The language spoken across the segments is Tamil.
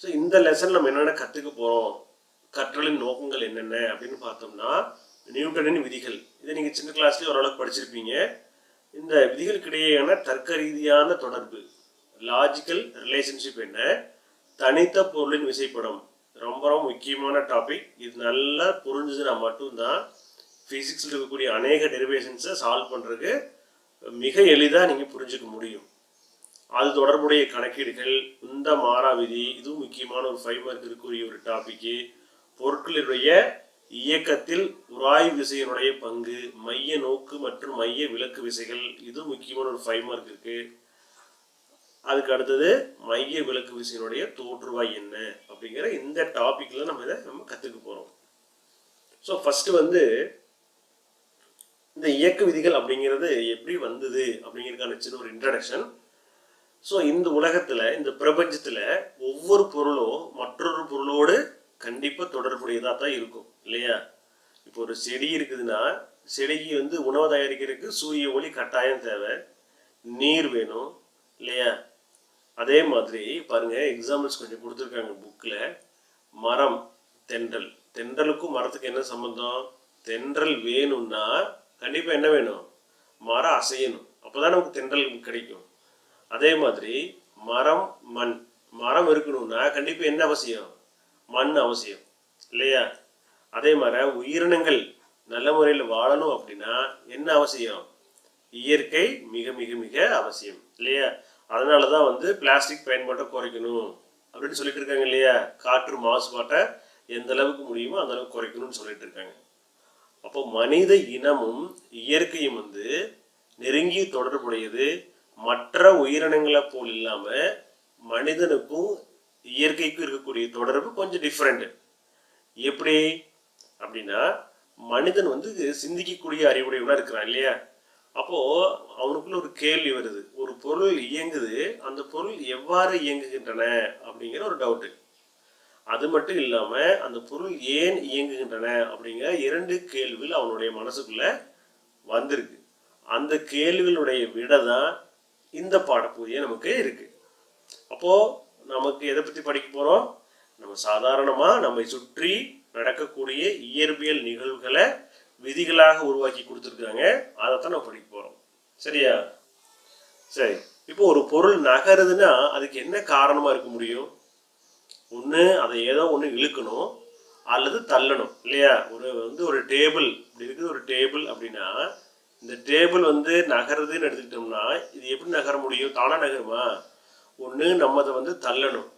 ஸோ இந்த லெசன் நம்ம என்னென்ன கற்றுக்க போகிறோம், கற்றலின் நோக்கங்கள் என்னென்ன அப்படின்னு பார்த்தோம்னா, நியூட்டனின் விதிகள். இதை நீங்கள் சின்ன கிளாஸ்லேயே ஓரளவுக்கு படிச்சிருப்பீங்க. இந்த விதிகளுக்கிடையேயான தர்க்க ரீதியான தொடர்பு, லாஜிக்கல் ரிலேஷன்ஷிப் என்ன, தனித்த பொருளின் விசைப்படம், ரொம்ப ரொம்ப முக்கியமான டாபிக். இது நல்லா புரிஞ்சுதுன்னா மட்டும்தான் ஃபிசிக்ஸில் இருக்கக்கூடிய அநேக டெரிவேஷன்ஸை சால்வ் பண்ணுறதுக்கு மிக எளிதாக நீங்கள் புரிஞ்சுக்க முடியும். அது தொடர்புடைய கணக்கீடுகள், இந்த மாறா விதி, இதுவும் முக்கியமான ஒரு 5 மார்க் இருக்கக்கூடிய ஒரு டாபிக்கு. பொருட்களுடைய இயக்கத்தில் உராய்வு விசையினுடைய பங்கு, மைய நோக்கு மற்றும் மைய விலக்கு விசைகள், இதுவும் முக்கியமான ஒரு 5 மார்க் இருக்கு. அதுக்கு அடுத்தது மைய விலக்கு விசையினுடைய தோற்றுவாய் என்ன அப்படிங்கிற இந்த டாபிக்ல நம்ம கற்றுக்க போகிறோம். ஸோ ஃபர்ஸ்ட் இந்த இயக்க விதிகள் அப்படிங்கிறது எப்படி வந்தது அப்படிங்கிறதுக்கான சின்ன ஒரு இன்ட்ரடக்ஷன். ஸோ இந்த உலகத்தில், இந்த பிரபஞ்சத்தில் ஒவ்வொரு பொருளும் மற்றொரு பொருளோடு கண்டிப்பாக தொடர்புடையதாக தான் இருக்கும் இல்லையா? இப்போ ஒரு செடி இருக்குதுன்னா, செடிக்கு உணவு தயாரிக்கிறதுக்கு சூரிய ஒளி கட்டாயம் தேவை, நீர் வேணும் இல்லையா? அதே மாதிரி பாருங்க, எக்ஸாம்பிள்ஸ் கொஞ்சம் கொடுத்துருக்காங்க புக்கில். மரம், தென்றல். தென்றலுக்கும் மரத்துக்கு என்ன சம்பந்தம்? தென்றல் வேணும்னா கண்டிப்பாக என்ன வேணும்? மரம் அசையணும், அப்போதான் நமக்கு தென்றல் கிடைக்கும். அதே மாதிரி மரம், மண். மரம் இருக்கணும்னா கண்டிப்பாக என்ன அவசியம்? மண் அவசியம் இல்லையா? அதே மாதிரி உயிரினங்கள் நல்ல முறையில் வாழணும் அப்படின்னா என்ன அவசியம்? இயற்கை மிக மிக மிக அவசியம் இல்லையா? அதனால தான் பிளாஸ்டிக் பயன்பாட்டை குறைக்கணும் அப்படின்னு சொல்லிட்டு இருக்காங்க இல்லையா? காற்று மாசுபாட்டை எந்த அளவுக்கு முடியுமோ அந்த அளவுக்கு குறைக்கணும்னு சொல்லிட்டு இருக்காங்க. அப்போ மனித இனமும் இயற்கையும் நெருங்கிய தொடர்புடையது. மற்ற உயிரினங்களை போல் இல்லாம மனிதனுக்கும் இயற்கைக்கும் இருக்கக்கூடிய தொடர்பு கொஞ்சம் டிஃப்ரெண்ட். எப்படி அப்படின்னா, மனிதன் சிந்திக்கக்கூடிய அறிவுடையவனா இருக்கிறான் இல்லையா? அப்போ அவனுக்குள்ள ஒரு கேள்வி வருது, ஒரு பொருள் இயங்குது, அந்த பொருள் எவ்வாறு இயங்குகின்றன அப்படிங்கிற ஒரு டவுட்டு. அது மட்டும் இல்லாம அந்த பொருள் ஏன் இயங்குகின்றன அப்படிங்கிற 2 கேள்விகள் அவனுடைய மனசுக்குள்ள வந்திருக்கு. அந்த கேள்விகளுடைய விடை தான் இந்த பாடப்பகுதியே நமக்கு இருக்கு. அப்போ நமக்கு எதை பத்தி படிக்க போறோம்? நம்ம சாதாரணமா நம்மை சுற்றி நடக்கக்கூடிய இயற்பியல் நிகழ்வுகளை விதிகளாக உருவாக்கி கொடுத்துருக்காங்க, அதைத்தான் நம்ம படிக்க போறோம். சரியா? சரி, இப்போ ஒரு பொருள் நகருதுன்னா அதுக்கு என்ன காரணமா இருக்க முடியும்? ஒன்று அதை ஏதோ ஒன்று இழுக்கணும் அல்லது தள்ளணும் இல்லையா? ஒரு டேபிள் இப்படி இருக்குது, ஒரு டேபிள் அப்படின்னா இந்த டேபிள் நகருதுன்னு எடுத்துக்கிட்டோம்னா இது எப்படி நகர முடியும்? தானா நகருமா? ஒன்று நம்ம அதை தள்ளணும்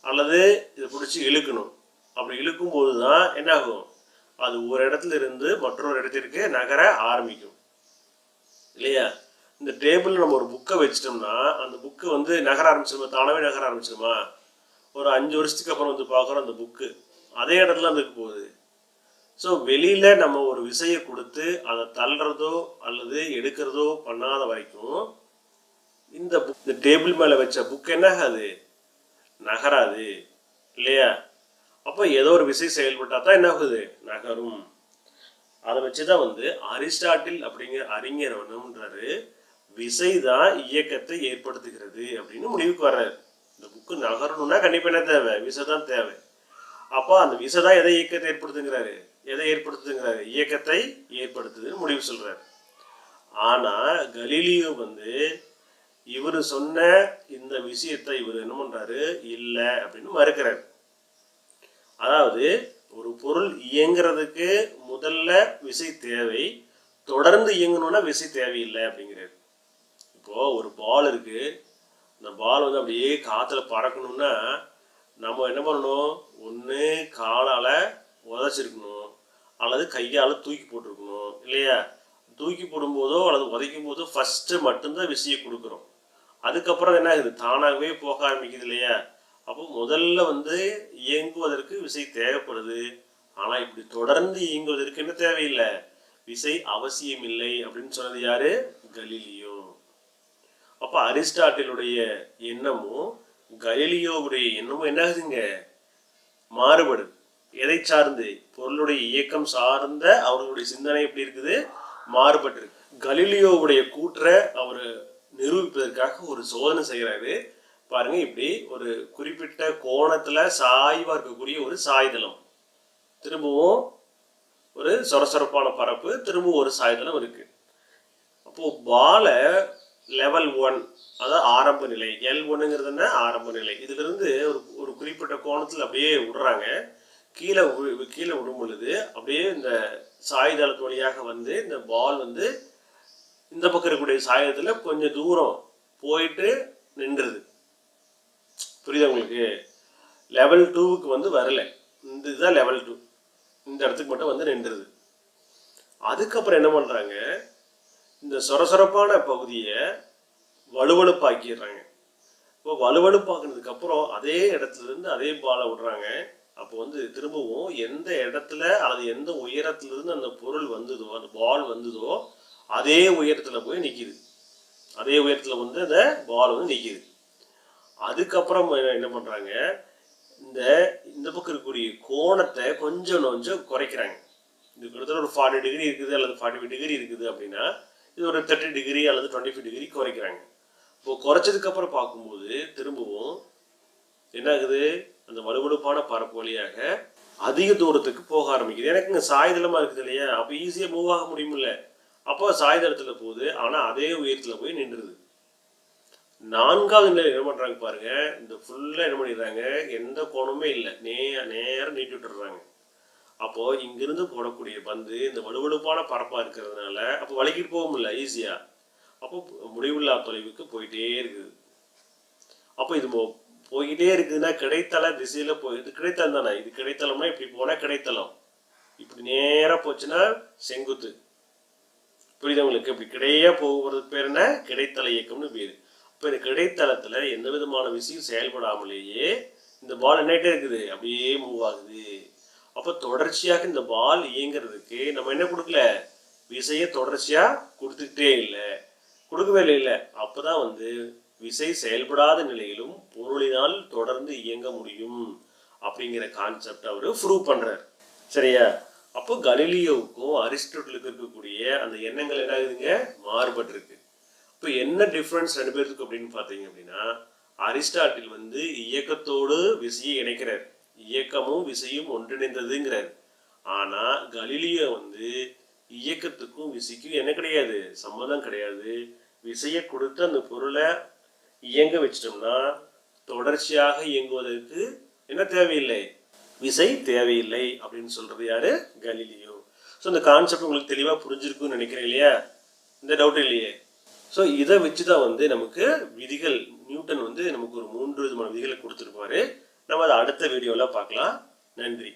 அல்லது இதை பிடிச்சி இழுக்கணும். அப்படி இழுக்கும் போது தான் என்ன ஆகும்? அது ஒரு இடத்துல இருந்து மற்றொரு இடத்திற்கு நகர ஆரம்பிக்கும் இல்லையா? இந்த டேபிள் நம்ம ஒரு புக்கை வச்சிட்டோம்னா அந்த புக்கு நகர ஆரம்பிச்சிருமா? தானாவே நகர ஆரம்பிச்சிருமா? ஒரு 5 வருஷத்துக்கு அப்புறம் பார்க்குறோம் அந்த புக்கு அதே இடத்துல இருக்கு போகுது. ஸோ வெளியில் நம்ம ஒரு விசையை கொடுத்து அதை தள்ளுறதோ அல்லது எடுக்கிறதோ பண்ணாத வரைக்கும் இந்த டேபிள் மேலே வச்ச புக் என்ன ஆகாது? நகராது இல்லையா? அப்போ ஏதோ ஒரு விசை செயல்பட்டால் தான் என்ன ஆகுது? நகரும். அதை வச்சு தான் அரிஸ்டாட்டில் அப்படிங்கிற அறிஞர் என்னன்றாரு, விசை தான் இயக்கத்தை ஏற்படுத்துகிறது அப்படின்னு முடிவுக்கு வர்றாரு. இந்த புக்கு நகரணும்னா கண்டிப்பாக என்ன தேவை? விசை தான் தேவை. அப்போ அந்த விசை தான் எதை இயக்கத்தை ஏற்படுத்துங்கிறாரு? இயக்கத்தை ஏற்படுத்துதுன்னு முடிவு சொல்றாரு. ஆனா கலீலியோ இவர் சொன்ன இந்த விஷயத்தை இவர் என்ன பண்றாரு? இல்லை அப்படின்னு மறுக்கிறார். அதாவது ஒரு பொருள் இயங்குறதுக்கு முதல்ல விசை தேவை, தொடர்ந்து இயங்கணும்னா விசை தேவையில்லை அப்படிங்கிறாரு. இப்போ ஒரு பால் இருக்கு, இந்த பால் அப்படியே காத்துல பறக்கணும்னா நம்ம என்ன பண்ணணும்? ஒன்று காலால் உதச்சிருக்கணும் அல்லது கையால் தூக்கி போட்டிருக்கணும் இல்லையா? தூக்கி போடும்போதோ அல்லது உதைக்கும் போதோ ஃபஸ்ட்டு மட்டும்தான் விசையை கொடுக்குறோம். அதுக்கப்புறம் என்ன ஆகுது? தானாகவே போக ஆரம்பிக்குது இல்லையா? அப்போ முதல்ல இயங்குவதற்கு விசை தேவைப்படுது. ஆனால் இப்படி தொடர்ந்து இயங்குவதற்கு என்ன தேவையில்லை? விசை அவசியம் இல்லை அப்படின்னு சொன்னது யாரு? கலீலியோ. அப்போ அரிஸ்டாட்டிலுடைய எண்ணமும் கலீலியோவுடைய எண்ணமும் என்ன ஆகுதுங்க? மாறுபடுது. எதை சார்ந்து? பொருளுடைய இயக்கம் சார்ந்த அவர்களுடைய சிந்தனை எப்படி இருக்குது? மாறுபட்டு இருக்கு. கலீலியோவுடைய கூற்றை அவர் நிரூபிப்பதற்காக ஒரு சோதனை செய்கிறாரு. பாருங்க, இப்படி ஒரு குறிப்பிட்ட கோணத்துல சாய்வா இருக்கக்கூடிய ஒரு சாய்தளம், திரும்பவும் ஒரு சொரசொரப்பான பரப்பு, திரும்பவும் ஒரு சாய்தளம் இருக்கு. அப்போ பாலை லெவல் 1, அதாவது ஆரம்ப நிலை, L1ங்கிறது என்ன, ஆரம்ப நிலை, இதுல இருந்து ஒரு குறிப்பிட்ட கோணத்துல அப்படியே விடுறாங்க. கீழே விடும் பொழுது அப்படியே இந்த சாய்தளத்து வழியாக வந்து இந்த பால் வந்து இந்த பக்கம் இருக்கக்கூடிய சாயத்துல கொஞ்சம் தூரம் போயிட்டு நின்றுது. புரியுதா உங்களுக்கு? லெவல் 2க்கு வந்து வரல, இதுதான் லெவல் 2, இந்த இடத்துக்கு மட்டும் வந்து நின்றுது. அதுக்கப்புறம் என்ன பண்றாங்க, இந்த சொரசொரப்பான பகுதியை வலுவழுப்பாக்கிடுறாங்க. இப்போ வலுவழுப்பாக்குனதுக்கு அப்புறம் அதே இடத்துல இருந்து அதே பாலை விடுறாங்க. அப்போ வந்து திரும்பவும் எந்த இடத்துல அல்லது எந்த உயரத்துல இருந்து அந்த பொருள் வந்ததோ, அந்த பால் வந்ததோ, அதே உயரத்துல போய் நிக்குது. அதே உயரத்துல வந்து அந்த பால் வந்து நிக்குது. அதுக்கப்புறம் என்ன பண்றாங்க, இந்த பக்கம் இருக்கக்கூடிய கோணத்தை கொஞ்சம் குறைக்கிறாங்க. இது கிட்டத்தட்ட ஒரு 40 டிகிரி இருக்குது அல்லது 45 டிகிரி இருக்குது அப்படின்னா இது ஒரு 30 டிகிரி அல்லது 25 டிகிரி குறைக்கிறாங்க. இப்போ குறைச்சதுக்கு அப்புறம் பார்க்கும்போது திரும்பவும் என்ன ஆகுது, அந்த வலுவழுப்பான பரப்பு வழியாக அதிக தூரத்துக்கு போக ஆரம்பிக்குது. எனக்கு இங்கே சாய்தளமா இருக்குது இல்லையா, அப்போ ஈஸியாக மூவ் ஆக முடியுமில்ல. அப்போ சாய்தளத்துல போகுது, ஆனால் அதே உயரத்துல போய் நின்றுது. 4வது நிலை என்ன பண்றாங்க பாருங்க, இந்த ஃபுல்லா என்ன பண்ணிடுறாங்க, எந்த கோணமே இல்லை, நேரம் நீட்டி விட்டுறாங்க. அப்போ இங்கிருந்து போடக்கூடிய பந்து இந்த வலுவழுப்பான பரப்பா இருக்கிறதுனால அப்போ வலிக்கிட்டு போக முடியல ஈஸியா. அப்போ முடிவில்லா தொலைவுக்கு போயிட்டே இருக்குது. அப்போ இது போய்கிட்டே இருக்குதுன்னா கிடைத்தள திசையில இது கிடைத்தளம் தானே, இது கிடைத்தளம்னா இப்படி போனா கிடைத்தளம், இப்படி நேரா போச்சுன்னா செங்குத்து. புரியுது உங்களுக்கு? இப்படி கிடையா போகிறதுக்கு பேர் என்ன, கிடைத்தள இயக்கம்னு பேரு. இப்போ இந்த கிடைத்தளத்துல எந்த விதமான விஷயம் செயல்படாமலேயே இந்த பால் என்னட்டே இருக்குது, அப்படியே மூவ் ஆகுது. அப்போ தொடர்ச்சியாக இந்த பால் இயங்கிறதுக்கு நம்ம என்ன கொடுக்கல, விசையை தொடர்ச்சியா கொடுத்துக்கிட்டே இல்லை, கொடுக்கவே இல்லை. அப்போதான் வந்து விசை செயல்படாத நிலையிலும் பொருளினால் தொடர்ந்து இயங்க முடியும் அப்படிங்கிற கான்செப்ட் அவரு ப்ரூவ் பண்றாரு. சரியா? அப்போ கலீலியோவுக்கும் அரிஸ்டாட்டிலுக்கும் இருக்கக்கூடிய அந்த எண்ணங்கள் என்ன ஆகுதுங்க, மாறுபட்டு இருக்கு. இப்போ என்ன டிஃப்ரென்ஸ் ரெண்டு பேருக்கு அப்படின்னு பார்த்தீங்க அப்படின்னா, அரிஸ்டாட்டில் வந்து இயக்கத்தோடு விசையை இணைக்கிறார், இயக்கமும் விசையும் ஒன்றிணைந்ததுங்கிறார். ஆனா கலீலியோ வந்து இயக்கத்துக்கும் விசைக்கும் என்ன கிடையாது, சம்மதம் கிடையாது. விசையை கொடுத்து அந்த பொருளை இயங்க வச்சிட்டோம்னா தொடர்ச்சியாக இயங்குவதற்கு என்ன தேவையில்லை, விசை தேவையில்லை அப்படின்னு சொல்றது யாரு, கலீலியோ. ஸோ இந்த கான்செப்ட் உங்களுக்கு தெளிவா புரிஞ்சிருக்குன்னு நினைக்கிறேன் இல்லையா, இந்த டவுட் இல்லையே. ஸோ இதை வச்சுதான் வந்து நமக்கு விதிகள், நியூட்டன் வந்து நமக்கு ஒரு 3 விதமான விதிகளை கொடுத்துருப்பாரு. நம்ம அதை அடுத்த வீடியோவில் பார்க்கலாம். நன்றி.